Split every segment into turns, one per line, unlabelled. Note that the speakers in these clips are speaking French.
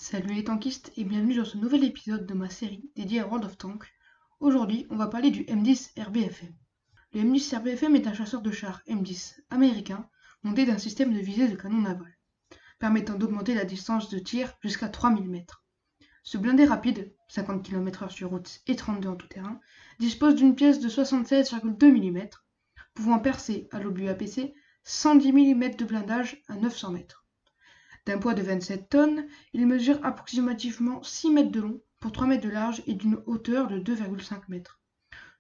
Salut les tankistes et bienvenue dans ce nouvel épisode de ma série dédiée à World of Tanks. Aujourd'hui, on va parler du M10 RBFM. Le M10 RBFM est un chasseur de chars M10 américain monté d'un système de visée de canon naval, permettant d'augmenter la distance de tir jusqu'à 3000 mètres. Ce blindé rapide, 50 km/h sur route et 32 en tout terrain, dispose d'une pièce de 76,2 mm, pouvant percer à l'obus APC 110 mm de blindage à 900 mètres. D'un poids de 27 tonnes, il mesure approximativement 6 mètres de long pour 3 mètres de large et d'une hauteur de 2,5 mètres.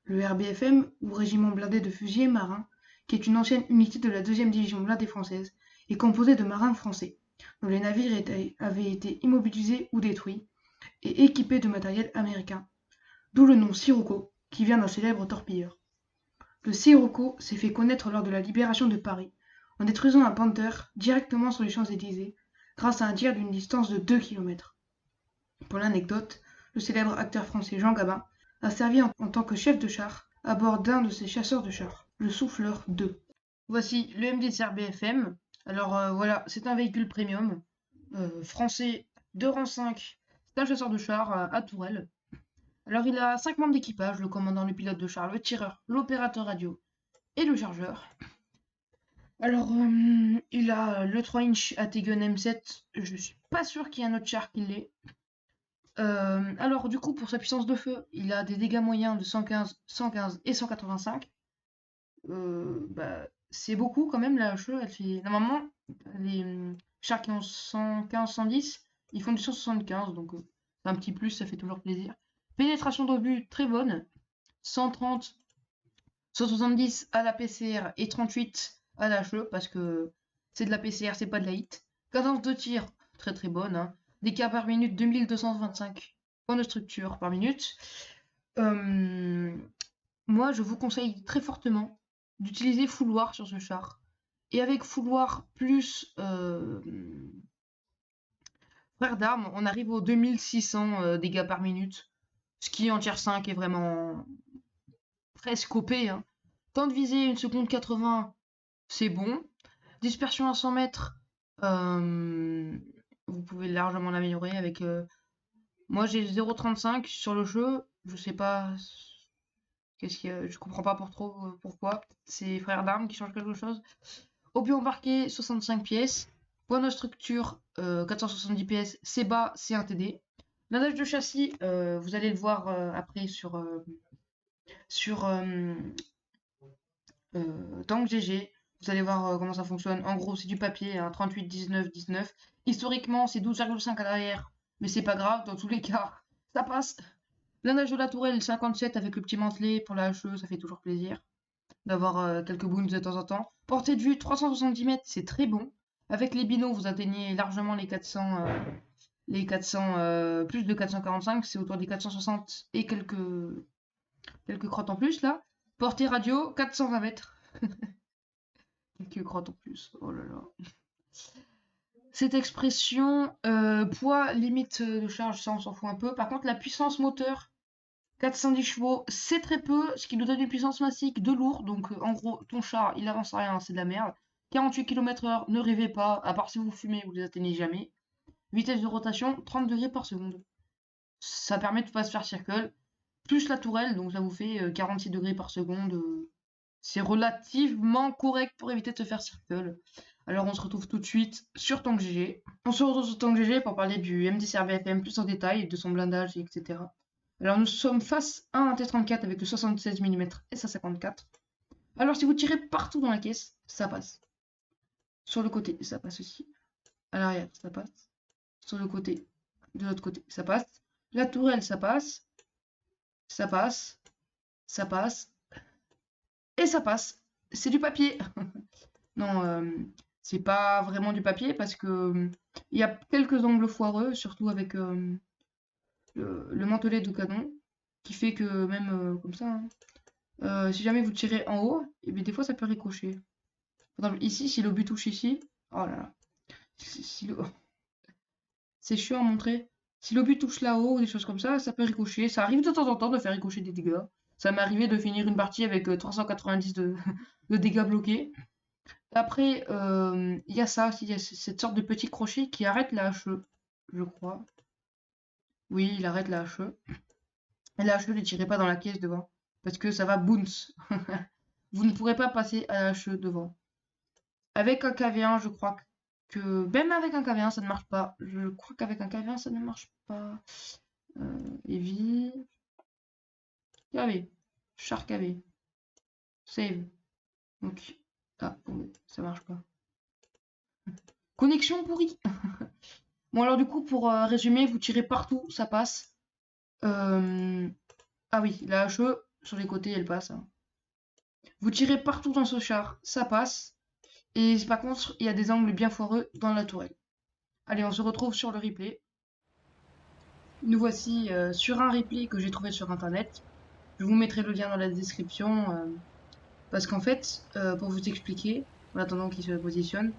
Le RBFM, ou Régiment blindé de fusiliers marins, qui est une ancienne unité de la 2e division blindée française, est composé de marins français, dont les navires avaient été immobilisés ou détruits, et équipés de matériel américain, d'où le nom Sirocco, qui vient d'un célèbre torpilleur. Le Sirocco s'est fait connaître lors de la libération de Paris, en détruisant un Panther directement sur les Champs-Élysées, grâce à un tir d'une distance de 2 km. Pour l'anecdote, le célèbre acteur français Jean Gabin a servi en tant que chef de char à bord d'un de ses chasseurs de chars, le Souffleur 2. Voici le M10 RBFM. Alors voilà, c'est un véhicule premium français de rang 5. C'est un chasseur de chars à tourelle. Alors il a 5 membres d'équipage, le commandant, le pilote de char, le tireur, l'opérateur radio et le chargeur. Alors, il a le 3 inch AT-Gun M7, je suis pas sûr qu'il y ait un autre char qui l'ait. Alors, du coup, pour sa puissance de feu, il a des dégâts moyens de 115, 115 et 185. C'est beaucoup quand même, la HE, elle fait... Normalement, les chars qui ont 115, 110, ils font du 175, donc c'est un petit plus, ça fait toujours plaisir. Pénétration d'obus, très bonne. 130, 170 à la PCR et 38 à la HE, parce que c'est de la PCR, c'est pas de la hit. Cadence de tir, très très bonne. Hein. Dégâts par minute, 2225 points de structure par minute. Moi, je vous conseille très fortement d'utiliser fouloir sur ce char. Et avec fouloir plus frère d'armes, on arrive aux 2600 dégâts par minute. Ce qui en tier 5 est vraiment presque OP. Hein. Temps de visée, 1 seconde 80, c'est bon. Dispersion à 100 mètres, vous pouvez largement l'améliorer avec... Moi j'ai 0,35 sur le jeu, je sais pas... Qu'est-ce qu'il y a, je comprends pas pourquoi. C'est frères d'armes qui changent quelque chose. Obus embarqué, 65 pièces. Point de structure, 470 pièces. C'est bas, c'est un TD. Blindage de châssis, vous allez le voir après sur Tank GG. Vous allez voir comment ça fonctionne. En gros, c'est du papier, hein, 38, 19, 19. Historiquement, c'est 12,5 à l'arrière, mais c'est pas grave, dans tous les cas, ça passe. Blindage de la tourelle, 57 avec le petit mantelet pour la HE, ça fait toujours plaisir d'avoir quelques boons de temps en temps. Portée de vue, 370 mètres, c'est très bon. Avec les binos, vous atteignez largement les 400, plus de 445, c'est autour des 460 et quelques crottes en plus là. Portée radio, 420 mètres. Quelques crottes en plus, oh là là. Cette expression, poids, limite de charge, ça on s'en fout un peu. Par contre, la puissance moteur, 410 chevaux, c'est très peu, ce qui nous donne une puissance massique de lourd. Donc en gros, ton char, il avance à rien, c'est de la merde. 48 km/h, ne rêvez pas, à part si vous fumez, vous les atteignez jamais. Vitesse de rotation, 30 degrés par seconde. Ça permet de pas se faire circle. Plus la tourelle, donc ça vous fait 46 degrés par seconde. C'est relativement correct pour éviter de se faire circle. Alors on se retrouve tout de suite sur Tank GG. On se retrouve sur Tank GG pour parler du M10 RBFM plus en détail, de son blindage, etc. Alors nous sommes face à un T-34 avec le 76 mm et sa 54. Alors si vous tirez partout dans la caisse, ça passe. Sur le côté, ça passe aussi. À l'arrière, ça passe. Sur le côté, de l'autre côté, ça passe. La tourelle, ça passe. Ça passe. Ça passe. Et ça passe. C'est du papier. Non, c'est pas vraiment du papier parce que il y a quelques angles foireux, surtout avec le mantelet de canon, qui fait que même comme ça, hein, si jamais vous tirez en haut, et bien des fois ça peut ricocher. Par exemple, ici, si l'obus touche ici, oh là là, c'est chiant à montrer. Si l'obus touche là-haut ou des choses comme ça peut ricocher. Ça arrive de temps en temps de faire ricocher des dégâts. Ça m'est arrivé de finir une partie avec 390 de dégâts bloqués. Après, il y a ça, il y a cette sorte de petit crochet qui arrête la HE. je crois. Oui, il arrête la HE. Et la HE ne tirez pas dans la caisse devant. Parce que ça va bounce. Vous ne pourrez pas passer à la HE devant. Avec un KV1, je crois que... Même avec un KV1, ça ne marche pas. Je crois qu'avec un KV1, ça ne marche pas. Heavy. KV. Char KV. Save. Donc... Ah, bon, ça marche pas. Connexion pourrie. Bon alors du coup, pour résumer, vous tirez partout, ça passe. Ah oui, la HE, sur les côtés, elle passe, hein. Vous tirez partout dans ce char, ça passe. Et par contre, il y a des angles bien foireux dans la tourelle. Allez, on se retrouve sur le replay. Nous voici sur un replay que j'ai trouvé sur internet. Je vous mettrai le lien dans la description. Parce qu'en fait, pour vous expliquer, en attendant qu'il se positionne,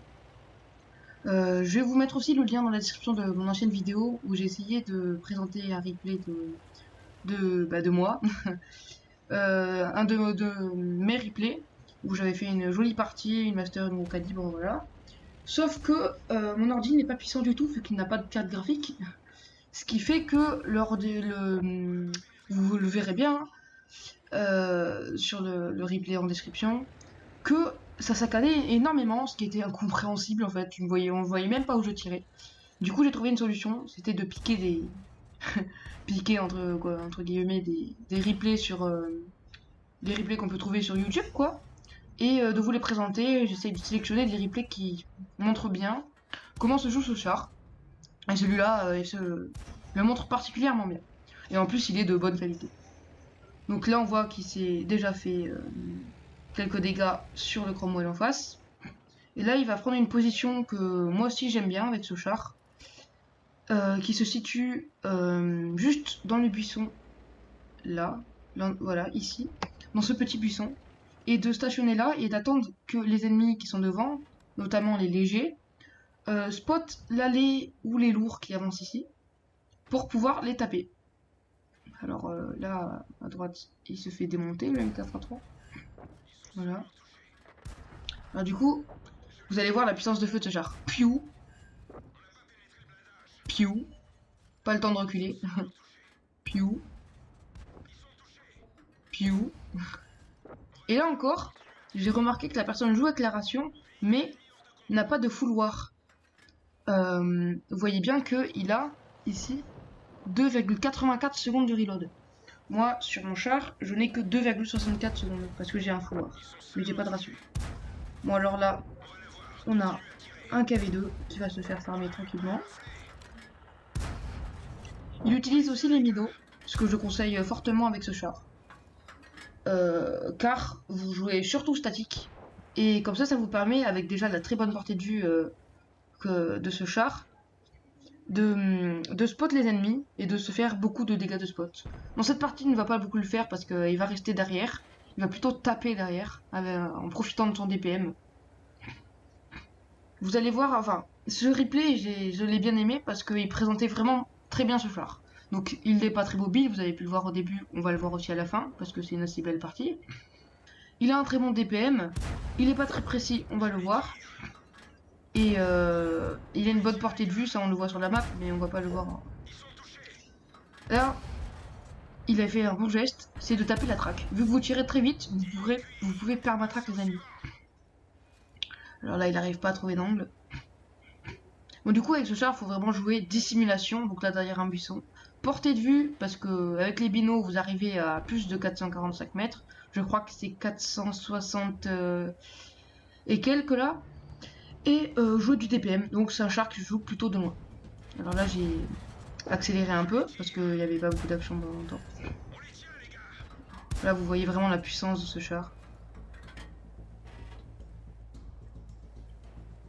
je vais vous mettre aussi le lien dans la description de mon ancienne vidéo où j'ai essayé de présenter un replay de moi. Un de mes replays où j'avais fait une jolie partie, une master, une calibre, voilà. Sauf que mon ordi n'est pas puissant du tout vu qu'il n'a pas de carte graphique. Ce qui fait que vous le verrez bien sur le replay en description, que ça saccadait énormément, ce qui était incompréhensible en fait. On voyait même pas où je tirais. Du coup, j'ai trouvé une solution, c'était de piquer piquer entre guillemets des replays sur des replays qu'on peut trouver sur YouTube, quoi, et de vous les présenter. J'essaie de sélectionner des replays qui montrent bien comment se joue ce char. Et celui-là, il se le montre particulièrement bien. Et en plus, il est de bonne qualité. Donc là, on voit qu'il s'est déjà fait quelques dégâts sur le Cromwell en face. Et là, il va prendre une position que moi aussi j'aime bien avec ce char. Qui se situe juste dans le buisson. Là, voilà, ici. Dans ce petit buisson. Et de stationner là et d'attendre que les ennemis qui sont devant, notamment les légers, spotent l'allée ou les lourds qui avancent ici. Pour pouvoir les taper. Alors là, à droite, il se fait démonter le M4A3. Voilà. Alors du coup, vous allez voir la puissance de feu de ce char. Piou. Piou. Pas le temps de reculer. Piou. Piou. Et là encore, j'ai remarqué que la personne joue avec la ration, mais n'a pas de fouloir. Vous voyez bien qu'il a, ici, 2,84 secondes de reload. Moi, sur mon char, je n'ai que 2,64 secondes, parce que j'ai un fouloir. Mais j'ai pas de ration. Bon, alors là, on a un KV2 qui va se faire farmer tranquillement. Il utilise aussi les minos, ce que je conseille fortement avec ce char. Car vous jouez surtout statique. Et comme ça vous permet, avec déjà la très bonne portée de vue de ce char, de spot les ennemis et de se faire beaucoup de dégâts de spot. Dans cette partie, il ne va pas beaucoup le faire parce qu'il va rester derrière. Il va plutôt taper derrière en profitant de son DPM. Vous allez voir, enfin, ce replay, je l'ai bien aimé parce qu'il présentait vraiment très bien ce char. Donc il n'est pas très mobile, vous avez pu le voir au début, on va le voir aussi à la fin, parce que c'est une assez belle partie. Il a un très bon DPM, il n'est pas très précis, on va le voir. Et il a une bonne portée de vue, ça on le voit sur la map, mais on va pas le voir. Là, il a fait un bon geste, c'est de taper la traque. Vu que vous tirez très vite, vous pouvez permatraque les ennemis. Alors là, il n'arrive pas à trouver d'angle. Bon, du coup, avec ce char, il faut vraiment jouer dissimulation, donc là derrière un buisson. Portée de vue, parce que avec les binos, vous arrivez à plus de 445 mètres. Je crois que c'est 460 et quelques là. Et jouer du DPM, donc c'est un char qui joue plutôt de loin. Alors là, j'ai accéléré un peu, parce qu'il n'y avait pas beaucoup d'action dans longtemps. Là, vous voyez vraiment la puissance de ce char.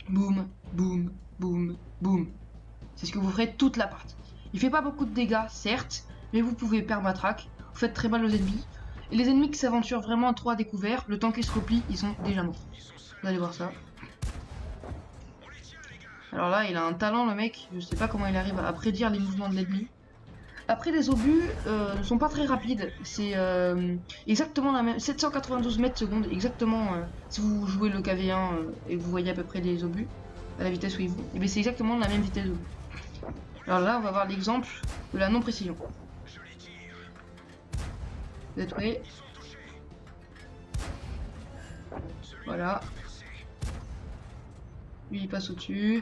Boum, boum, boum, boum. C'est ce que vous ferez toute la partie. Il fait pas beaucoup de dégâts, certes, mais vous pouvez permatraque. Vous faites très mal aux ennemis. Et les ennemis qui s'aventurent vraiment trop à découvert, le temps qu'ils se replient, ils sont déjà morts. Vous allez voir ça. Alors là, il a un talent, le mec. Je sais pas comment il arrive à prédire les mouvements de l'ennemi. Après, les obus ne sont pas très rapides. C'est exactement la même. 792 mètres secondes, exactement. Si vous jouez le KV1 et vous voyez à peu près les obus, à la vitesse où ils vont, et bien c'est exactement la même vitesse d'obus. Alors là, on va voir l'exemple de la non-précision. Vous êtes prêts? Voilà. Lui, il passe au-dessus.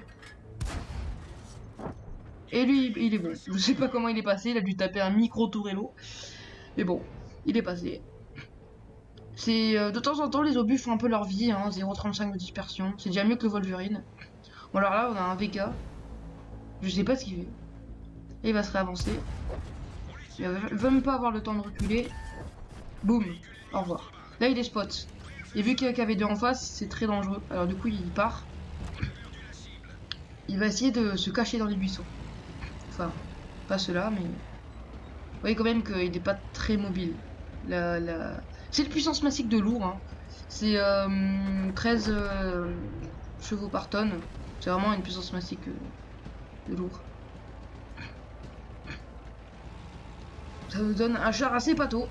Et lui, il est bon. Je sais pas comment il est passé, il a dû taper un micro Tourello. Mais bon, il est passé. C'est de temps en temps, les obus font un peu leur vie, hein, 0,35 de dispersion. C'est déjà mieux que le Wolverine. Bon, alors là, on a un Vega. Je sais pas ce qu'il fait. Et il va se réavancer. Il va même pas avoir le temps de reculer. Boum, au revoir. Là, il est spot. Et vu qu'il y a KV2 en face, c'est très dangereux. Alors du coup, il part. Il va essayer de se cacher dans les buissons. Enfin, pas ceux-là, mais... Vous voyez quand même qu'il n'est pas très mobile. C'est une puissance massique de lourd. Hein. C'est 13 chevaux par tonne. C'est vraiment une puissance massique de lourd. Ça nous donne un char assez pâteau.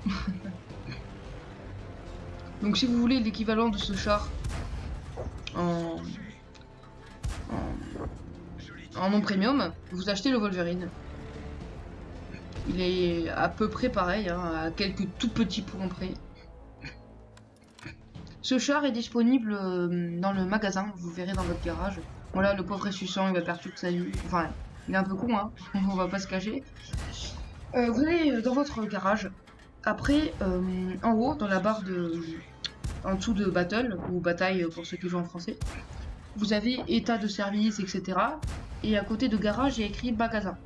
Donc si vous voulez l'équivalent de ce char en non premium, vous achetez le Wolverine. Il est à peu près pareil, hein, à quelques tout petits points près. Ce char est disponible dans le magasin, vous verrez dans votre garage. Voilà, le pauvre ressuscitant, il va perdre toute sa vie. Enfin, il est un peu con, hein, on va pas se cacher. Vous allez dans votre garage. Après, en haut, dans la barre de... En dessous de Battle, ou Bataille pour ceux qui jouent en français, vous avez état de service, etc. Et à côté de garage, il y a écrit magasin.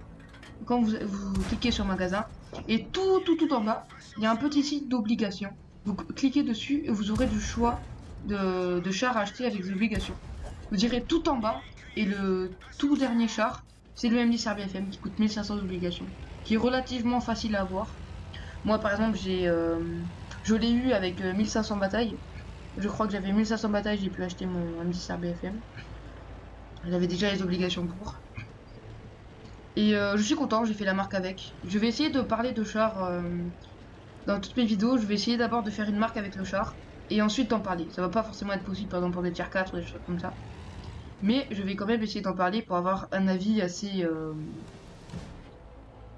Quand vous cliquez sur magasin, et tout en bas, il y a un petit site d'obligation. Vous cliquez dessus et vous aurez du choix de chars à acheter avec des obligations. Vous direz tout en bas, et le tout dernier char, c'est le M10 RBFM qui coûte 1500 d'obligations, qui est relativement facile à avoir. Moi par exemple, je l'ai eu avec 1500 batailles. Je crois que j'avais 1500 batailles, j'ai pu acheter mon M10 RBFM. J'avais déjà les obligations pour. Et je suis content, j'ai fait la marque avec. Je vais essayer de parler de char dans toutes mes vidéos. Je vais essayer d'abord de faire une marque avec le char et ensuite d'en parler. Ça va pas forcément être possible par exemple pour des tier 4 ou des choses comme ça. Mais je vais quand même essayer d'en parler pour avoir un avis assez...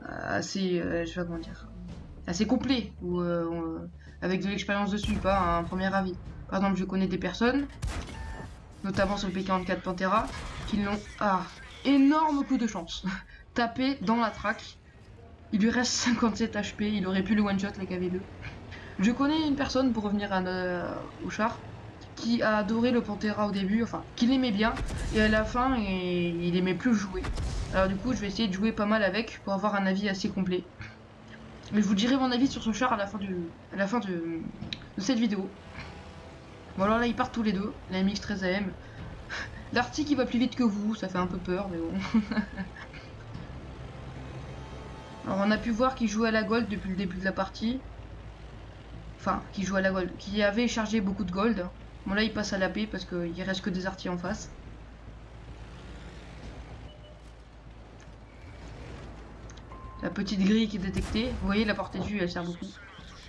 je sais pas comment dire... assez complet, ou avec de l'expérience dessus, pas un premier avis. Par exemple, je connais des personnes, notamment sur le P44 Pantera, qui l'ont... Ah, énorme coup de chance. Tapé dans la traque. Il lui reste 57 HP, il aurait pu le one-shot la KV2. Je connais une personne, pour revenir au char, qui a adoré le Pantera au début, enfin, qui l'aimait bien, et à la fin, il aimait plus jouer. Alors du coup, je vais essayer de jouer pas mal avec, pour avoir un avis assez complet. Mais je vous dirai mon avis sur ce char à la fin de cette vidéo. Bon alors là, ils partent tous les deux, la MX-13AM. L'Arctic qui va plus vite que vous, ça fait un peu peur, mais bon. Alors on a pu voir qu'il jouait à la gold depuis le début de la partie. Enfin, qu'il jouait à la gold, qui avait chargé beaucoup de gold. Bon là il passe à la paix parce qu'il reste que des artilleries en face. La petite grille qui est détectée. Vous voyez la portée de vue elle sert beaucoup.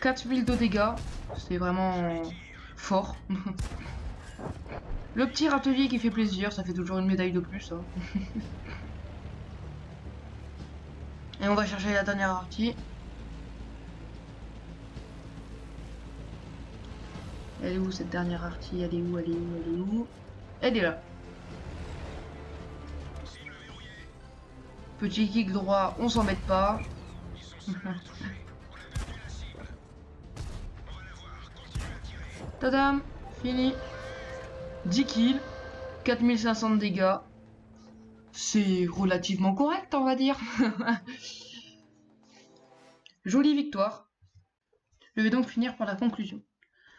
4000 de dégâts, c'est vraiment fort. Le petit râtelier qui fait plaisir, ça fait toujours une médaille de plus. Hein. Et on va chercher la dernière artillerie. Elle est où cette dernière artillerie? Elle est où? Elle est où? Elle est où? Elle est là. Petit kick droit, on s'embête pas. Tadam, fini. 10 kills, 4500 de dégâts. C'est relativement correct, on va dire. Jolie victoire. Je vais donc finir par la conclusion.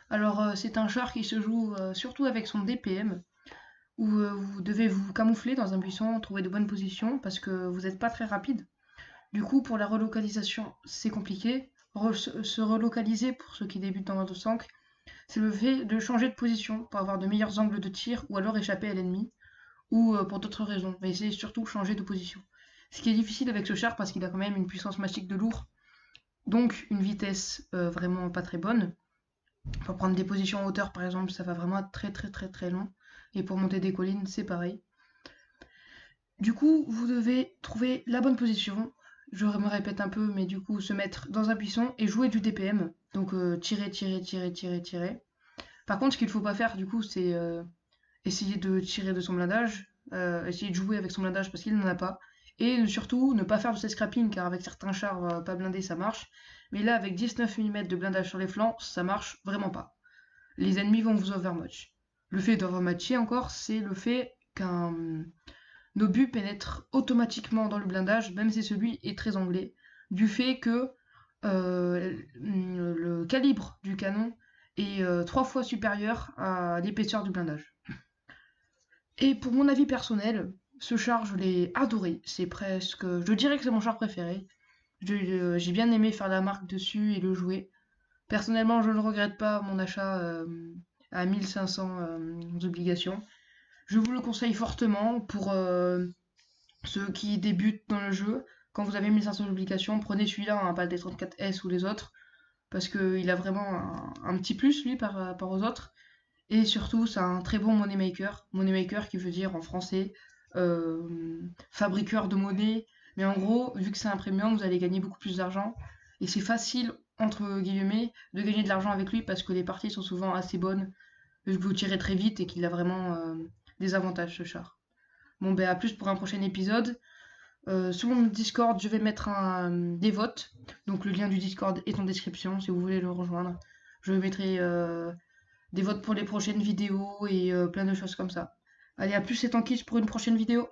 Alors, c'est un char qui se joue surtout avec son DPM, où vous devez vous camoufler dans un buisson, trouver de bonnes positions, parce que vous n'êtes pas très rapide. Du coup, pour la relocalisation, c'est compliqué. Se relocaliser, pour ceux qui débutent dans World of Tanks, c'est le fait de changer de position pour avoir de meilleurs angles de tir, ou alors échapper à l'ennemi, ou pour d'autres raisons, mais c'est surtout changer de position. Ce qui est difficile avec ce char, parce qu'il a quand même une puissance massique de lourd, donc une vitesse vraiment pas très bonne. Pour prendre des positions en hauteur par exemple, ça va vraiment être très long. Et pour monter des collines, c'est pareil. Du coup, vous devez trouver la bonne position. Je me répète un peu, mais du coup, se mettre dans un buisson et jouer du DPM. Donc tirer, tirer, tirer, tirer, tirer. Par contre, ce qu'il ne faut pas faire, du coup, c'est essayer de tirer de son blindage, essayer de jouer avec son blindage parce qu'il n'en a pas. Et surtout, ne pas faire de ces scrapping, car avec certains chars pas blindés, ça marche. Mais là, avec 19 mm de blindage sur les flancs, ça marche vraiment pas. Les ennemis vont vous overmatch. Le fait d'overmatcher encore, c'est le fait qu'un obus pénètre automatiquement dans le blindage, même si celui est très anglais, du fait que le calibre du canon est 3 fois supérieur à l'épaisseur du blindage. Et pour mon avis personnel, ce char, je l'ai adoré. C'est presque. Je dirais que c'est mon char préféré. J'ai bien aimé faire la marque dessus et le jouer. Personnellement, je ne regrette pas mon achat à 1500 obligations. Je vous le conseille fortement pour ceux qui débutent dans le jeu. Quand vous avez 1500 obligations, prenez celui-là, hein, pas le D34S ou les autres, parce qu'il a vraiment un petit plus, lui, par rapport aux autres. Et surtout, c'est un très bon money maker. Money maker qui veut dire en français fabriqueur de monnaie. Mais en gros, vu que c'est un premium, vous allez gagner beaucoup plus d'argent. Et c'est facile, entre guillemets, de gagner de l'argent avec lui parce que les parties sont souvent assez bonnes. Vu que vous tirez très vite et qu'il a vraiment des avantages, ce char. Bon, ben à plus pour un prochain épisode. Sur mon Discord, je vais mettre des votes. Donc le lien du Discord est en description si vous voulez le rejoindre. Je mettrai des votes pour les prochaines vidéos et plein de choses comme ça. Allez, à plus, c'est Tankish pour une prochaine vidéo.